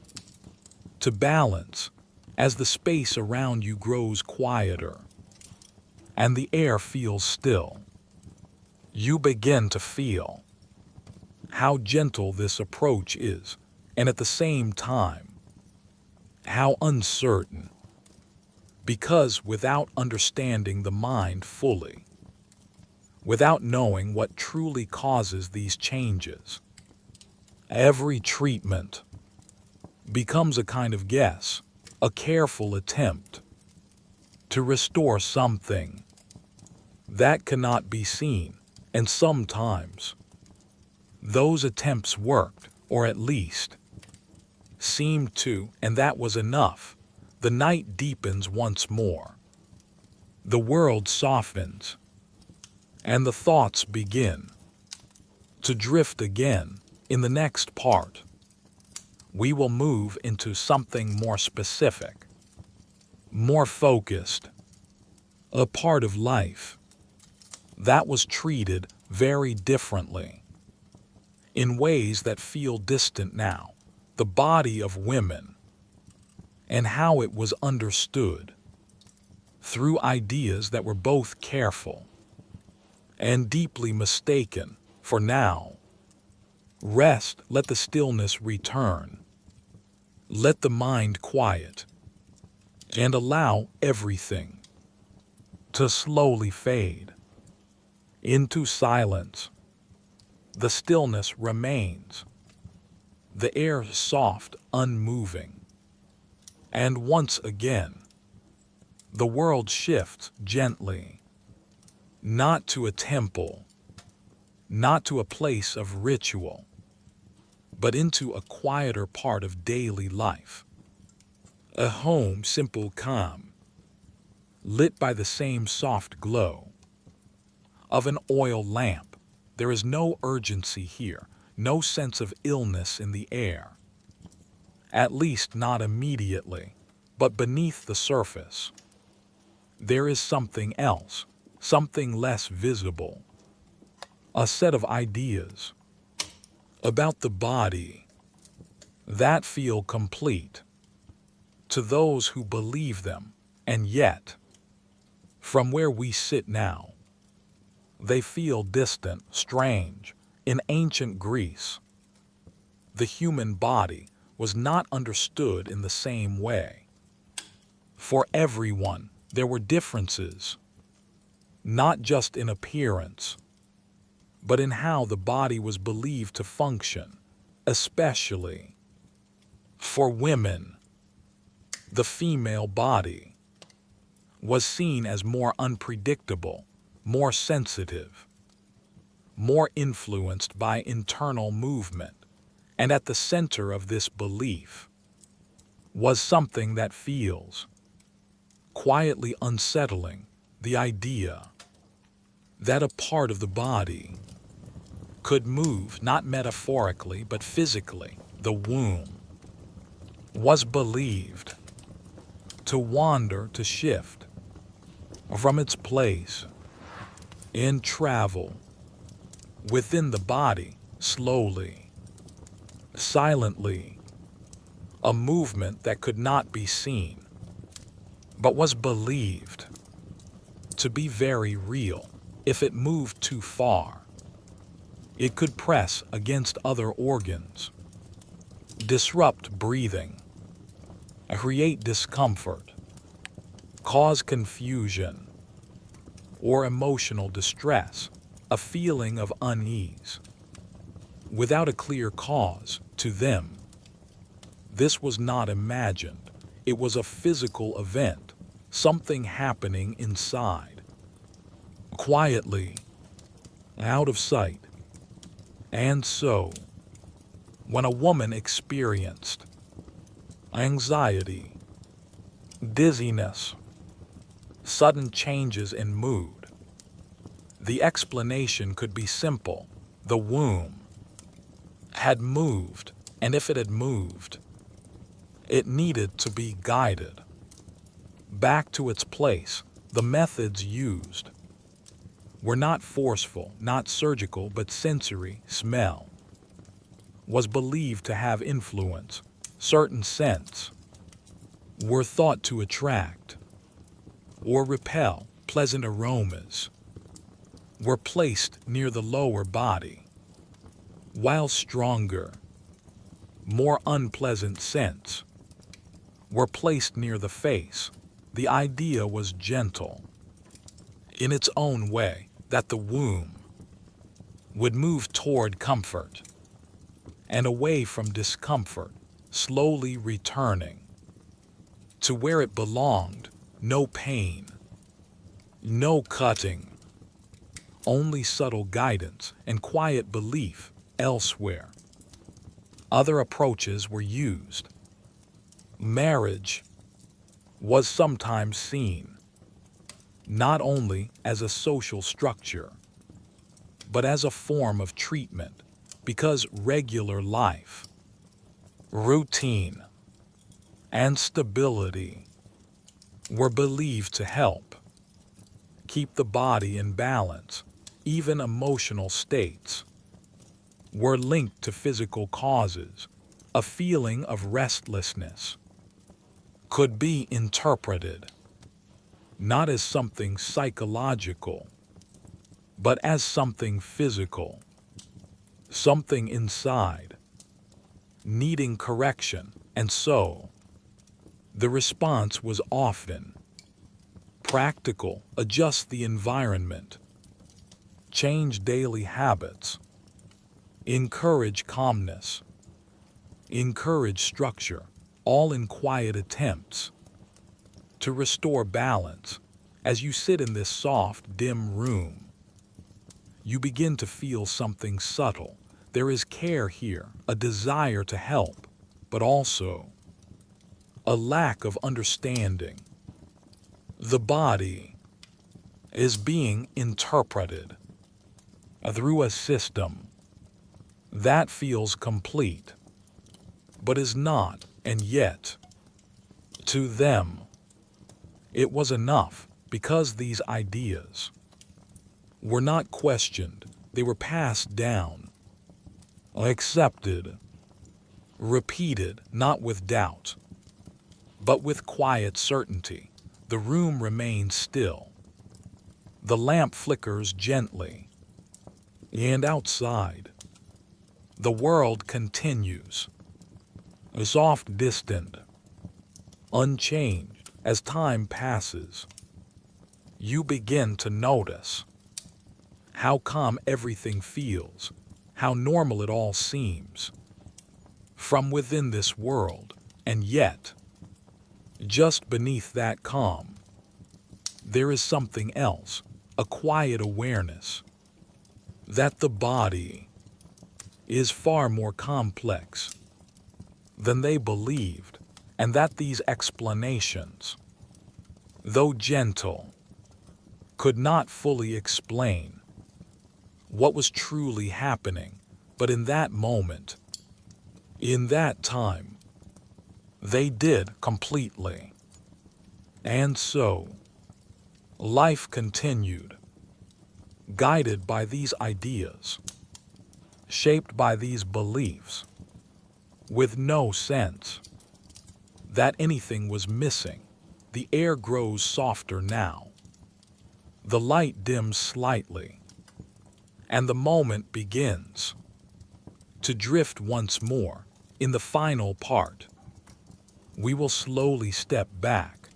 to balance as the space around you grows quieter and the air feels still. You begin to feel how gentle this approach is, and at the same time, how uncertain, because without understanding the mind fully, without knowing what truly causes these changes, every treatment becomes a kind of guess, a careful attempt to restore something that cannot be seen. And sometimes those attempts worked, or at least seemed to, and that was enough. The night deepens once more. The world softens, and the thoughts begin to drift again. In the next part, we will move into something more specific, more focused, a part of life that was treated very differently, in ways that feel distant now, the body of women, and how it was understood through ideas that were both careful and deeply mistaken. For now, rest, let the stillness return, let the mind quiet, and allow everything to slowly fade into silence. The stillness remains, the air soft, unmoving, and once again, the world shifts gently, not to a temple, not to a place of ritual, but into a quieter part of daily life. A home, simple, calm, lit by the same soft glow of an oil lamp. There is no urgency here, no sense of illness in the air, at least not immediately. But beneath the surface, there is something else, something less visible, a set of ideas about the body that feel complete to those who believe them, and yet, from where we sit now, they feel distant, strange. In ancient Greece, the human body was not understood in the same way. For everyone, there were differences, not just in appearance, but in how the body was believed to function, especially for women. The female body was seen as more unpredictable, more sensitive, more influenced by internal movement. And at the center of this belief was something that feels quietly unsettling, the idea that a part of the body could move, not metaphorically, but physically. The womb was believed to wander, to shift from its place and travel within the body slowly, silently, a movement that could not be seen, but was believed to be very real. If it moved too far, it could press against other organs, disrupt breathing, create discomfort, cause confusion, or emotional distress, a feeling of unease. Without a clear cause, to them, this was not imagined. It was a physical event, something happening inside, quietly, out of sight. And so, when a woman experienced anxiety, dizziness, sudden changes in mood, the explanation could be simple. The womb had moved, and if it had moved, it needed to be guided back to its place. The methods used were not forceful, not surgical, but sensory. Smell was believed to have influence. Certain scents were thought to attract or repel. Pleasant aromas were placed near the lower body, while stronger, more unpleasant scents were placed near the face. The idea was gentle, in its own way, that the womb would move toward comfort and away from discomfort, slowly returning to where it belonged. No pain, no cutting, only subtle guidance and quiet belief elsewhere. Other approaches were used. Marriage was sometimes seen not only as a social structure, but as a form of treatment, because regular life, routine, and stability were believed to help keep the body in balance. Even emotional states were linked to physical causes. A feeling of restlessness could be interpreted not as something psychological, but as something physical, something inside, needing correction. And so, the response was often practical: adjust the environment, change daily habits, encourage calmness, encourage structure, all in quiet attempts to restore balance. As you sit in this soft, dim room, you begin to feel something subtle. There is care here, a desire to help, but also a lack of understanding. The body is being interpreted through a system that feels complete, but is not, and yet, to them, it was enough, because these ideas were not questioned. They were passed down, accepted, repeated, not with doubt, but with quiet certainty. The room remains still. The lamp flickers gently, and outside, the world continues, soft, distant, unchanged. As time passes, you begin to notice how calm everything feels, how normal it all seems from within this world. And yet, just beneath that calm, there is something else, a quiet awareness that the body is far more complex than they believed, and that these explanations, though gentle, could not fully explain what was truly happening. But in that moment, in that time, they did completely. And so, life continued, guided by these ideas, shaped by these beliefs, with no sense that anything was missing. The air grows softer now. The light dims slightly, and the moment begins to drift once more. In the final part, we will slowly step back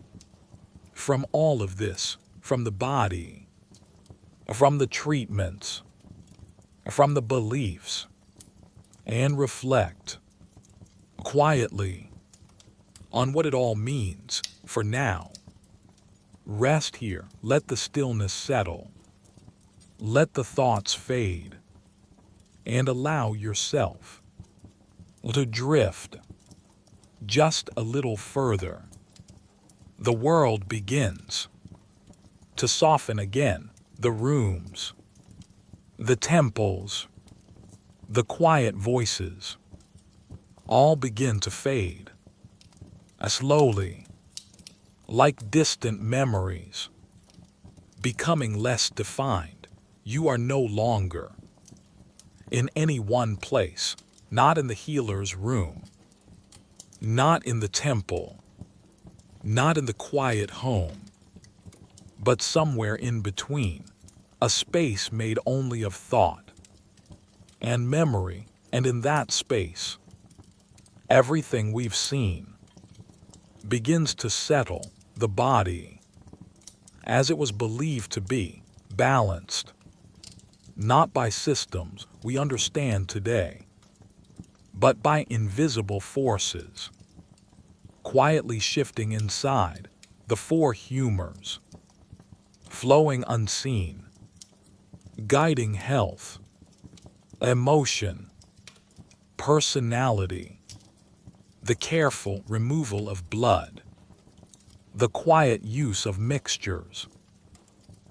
from all of this, from the body, from the treatments, from the beliefs, and reflect quietly on what it all means. For now, rest here, let the stillness settle, let the thoughts fade, and allow yourself to drift just a little further. The world begins to soften again. The rooms, the temples, the quiet voices, all begin to fade, slowly, like distant memories, becoming less defined. You are no longer in any one place, not in the healer's room, not in the temple, not in the quiet home, but somewhere in between, a space made only of thought and memory. And in that space, everything we've seen begins to settle. The body, as it was believed to be, balanced, not by systems we understand today, but by invisible forces, quietly shifting inside. The four humors, flowing unseen, guiding health, emotion, personality, the careful removal of blood, the quiet use of mixtures,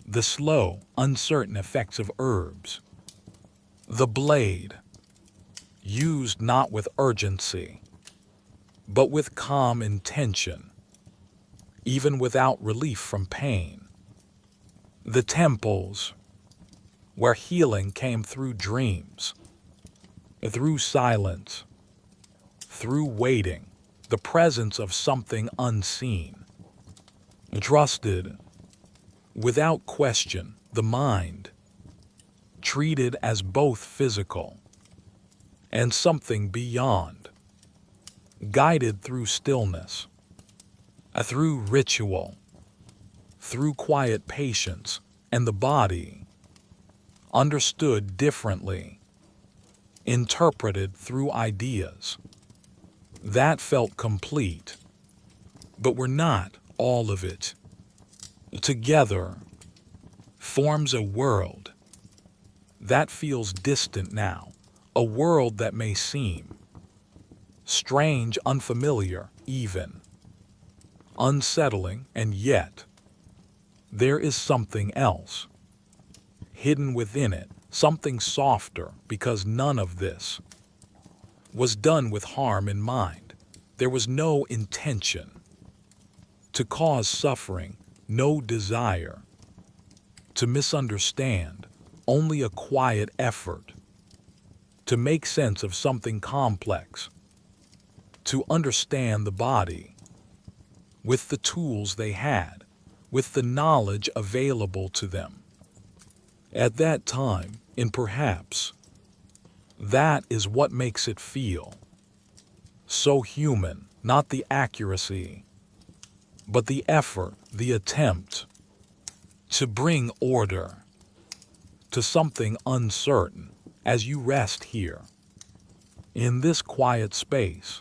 the slow, uncertain effects of herbs, the blade, used not with urgency, but with calm intention, even without relief from pain, the temples, where healing came through dreams, through silence, through waiting, the presence of something unseen, trusted without question, the mind, treated as both physical and something beyond, guided through stillness, through ritual, through quiet patience, and the body, understood differently, interpreted through ideas that felt complete, but were not all of it. Together forms a world that feels distant now, a world that may seem strange, unfamiliar, even unsettling, and yet there is something else hidden within it, something softer, because none of this was done with harm in mind. There was no intention to cause suffering, no desire to misunderstand, only a quiet effort to make sense of something complex, to understand the body with the tools they had, with the knowledge available to them at that time. And perhaps that is what makes it feel so human, not the accuracy, but the effort, the attempt to bring order to something uncertain. As you rest here, in this quiet space,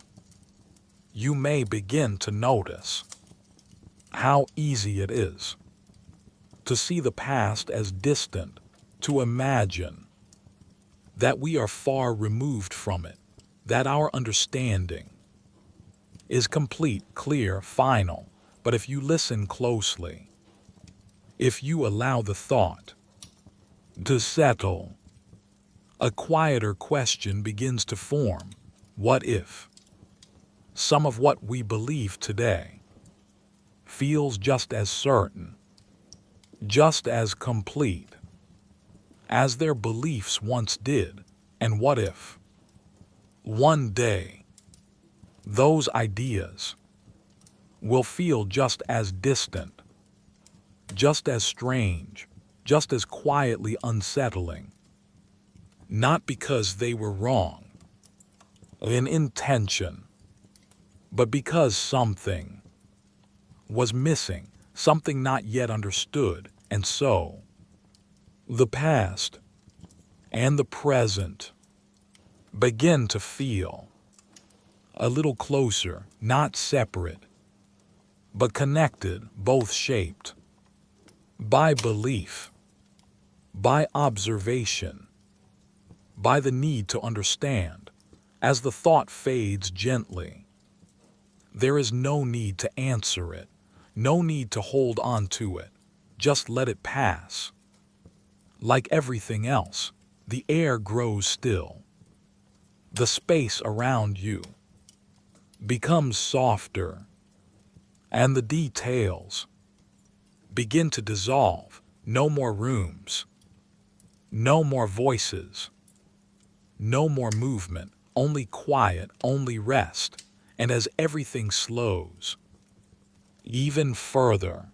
you may begin to notice how easy it is to see the past as distant, to imagine that we are far removed from it, that our understanding is complete, clear, final. But if you listen closely, if you allow the thought to settle, a quieter question begins to form. What if some of what we believe today feels just as certain, just as complete as their beliefs once did? And what if one day those ideas will feel just as distant, just as strange, just as quietly unsettling. Not because they were wrong in intention, but because something was missing, something not yet understood, and so the past and the present begin to feel a little closer, not separate, but connected, both shaped by belief, by observation, by the need to understand. As the thought fades gently, there is no need to answer it, no need to hold on to it. Just let it pass. Like everything else, the air grows still. The space around you becomes softer, and the details begin to dissolve. No more rooms, no more voices, no more movement, only quiet, only rest. And as everything slows even further,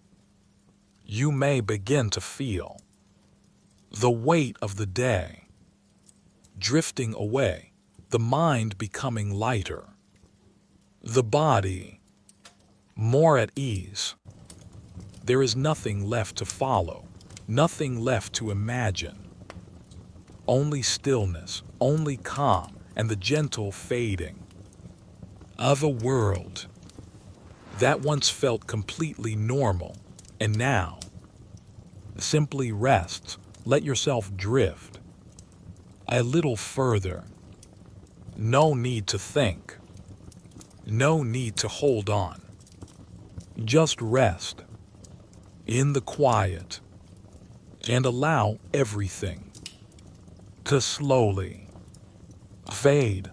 you may begin to feel the weight of the day drifting away, the mind becoming lighter, the body more at ease. There is nothing left to follow, nothing left to imagine. Only stillness, only calm, and the gentle fading of a world that once felt completely normal and now simply rests. Let yourself drift a little further. No need to think, no need to hold on. Just rest in the quiet and allow everything to slowly fade